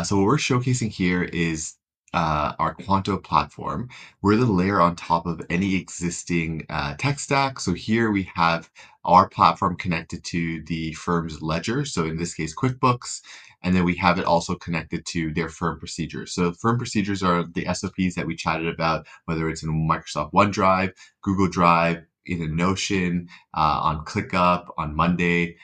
So what we're showcasing here is our Quanto platform. We're the layer on top of any existing tech stack. So here we have our platform connected to the firm's ledger. So in this case, QuickBooks. And then we have it also connected to their firm procedures. So firm procedures are the SOPs that we chatted about, whether it's in Microsoft OneDrive, Google Drive, in a Notion, on ClickUp, on Monday.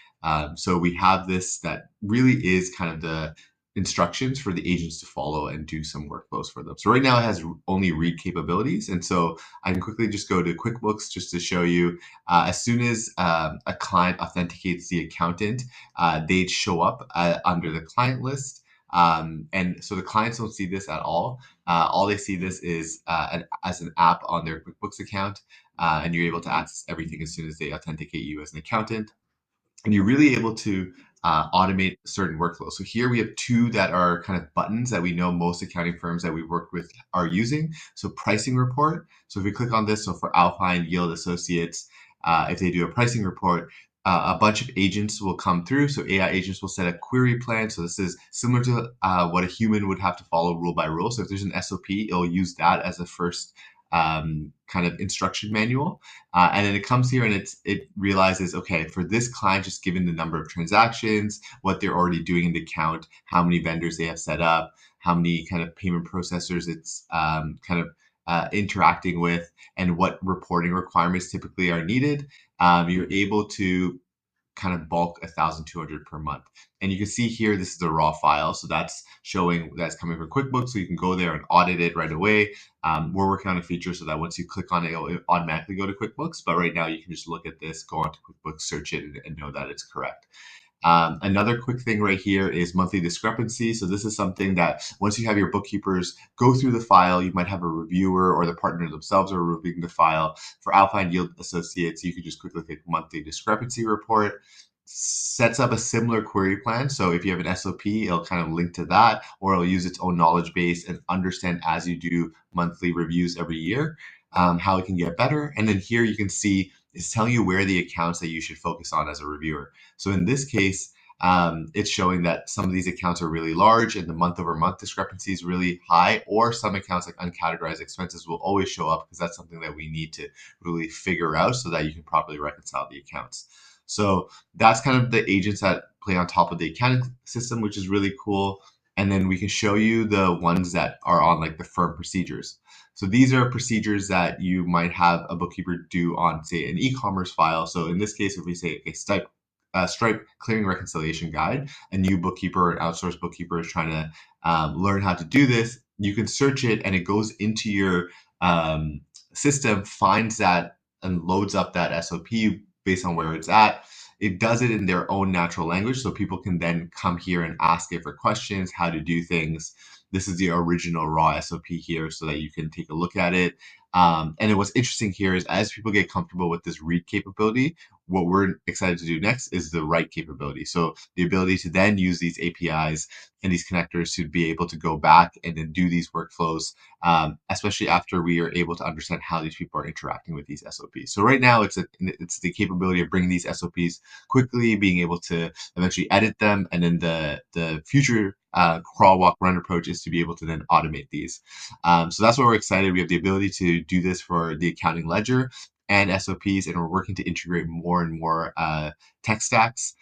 So we have this that really is kind of the instructions for the agents to follow and do some workflows for them. So right now it has only read capabilities. And so I can quickly just go to QuickBooks just to show you as soon as a client authenticates the accountant, they'd show up under the client list. And so the clients don't see this at all. All they see this is as an app on their QuickBooks account. And you're able to access everything as soon as they authenticate you as an accountant, and you're really able to automate certain workflows. So here we have two that are kind of buttons that we know most accounting firms that we've worked with are using. So pricing report. So if we click on this, so for Alpine Yield Associates, if they do a pricing report, a bunch of agents will come through. So AI agents will set a query plan. So this is similar to what a human would have to follow rule by rule. So if there's an SOP, it'll use that as a first kind of instruction manual. And then it comes here and it realizes, okay, for this client, just given the number of transactions, what they're already doing in the account, how many vendors they have set up, how many kind of payment processors it's interacting with, and what reporting requirements typically are needed, you're able to kind of bulk 1,200 per month. And you can see here, this is a raw file. So that's showing that's coming from QuickBooks. So you can go there and audit it right away. We're working on a feature so that once you click on it, it'll automatically go to QuickBooks. But right now you can just look at this, go onto QuickBooks, search it, and know that it's correct. Another quick thing right here is monthly discrepancy. So this is something that once you have your bookkeepers go through the file, you might have a reviewer or the partner themselves are reviewing the file. For Alpine Yield Associates, you can just quickly click monthly discrepancy report. Sets up a similar query plan. So if you have an SOP, it'll kind of link to that, or it'll use its own knowledge base and understand as you do monthly reviews every year, how it can get better. And then here you can see it's telling you where the accounts that you should focus on as a reviewer. So in this case, it's showing that some of these accounts are really large and the month over month discrepancy is really high, or some accounts like uncategorized expenses will always show up because that's something that we need to really figure out so that you can properly reconcile the accounts. So that's kind of the agents that play on top of the accounting system, which is really cool. And then we can show you the ones that are on like the firm procedures. So these are procedures that you might have a bookkeeper do on, say, an e-commerce file. So in this case, if we say a Stripe clearing reconciliation guide, a new bookkeeper or an outsourced bookkeeper is trying to learn how to do this, you can search it and it goes into your system, finds that and loads up that SOP based on where it's at. It does it in their own natural language, so people can then come here and ask it for questions, how to do things. This is the original raw SOP here so that you can take a look at it. And then what's interesting here is as people get comfortable with this read capability, what we're excited to do next is the write capability. So the ability to then use these APIs and these connectors to be able to go back and then do these workflows, especially after we are able to understand how these people are interacting with these SOPs. So right now, it's the capability of bringing these SOPs quickly, being able to eventually edit them, and then the future crawl, walk, run approach is to be able to then automate these. So that's why we're excited. We have the ability to do this for the accounting ledger and SOPs, and we're working to integrate more and more tech stacks.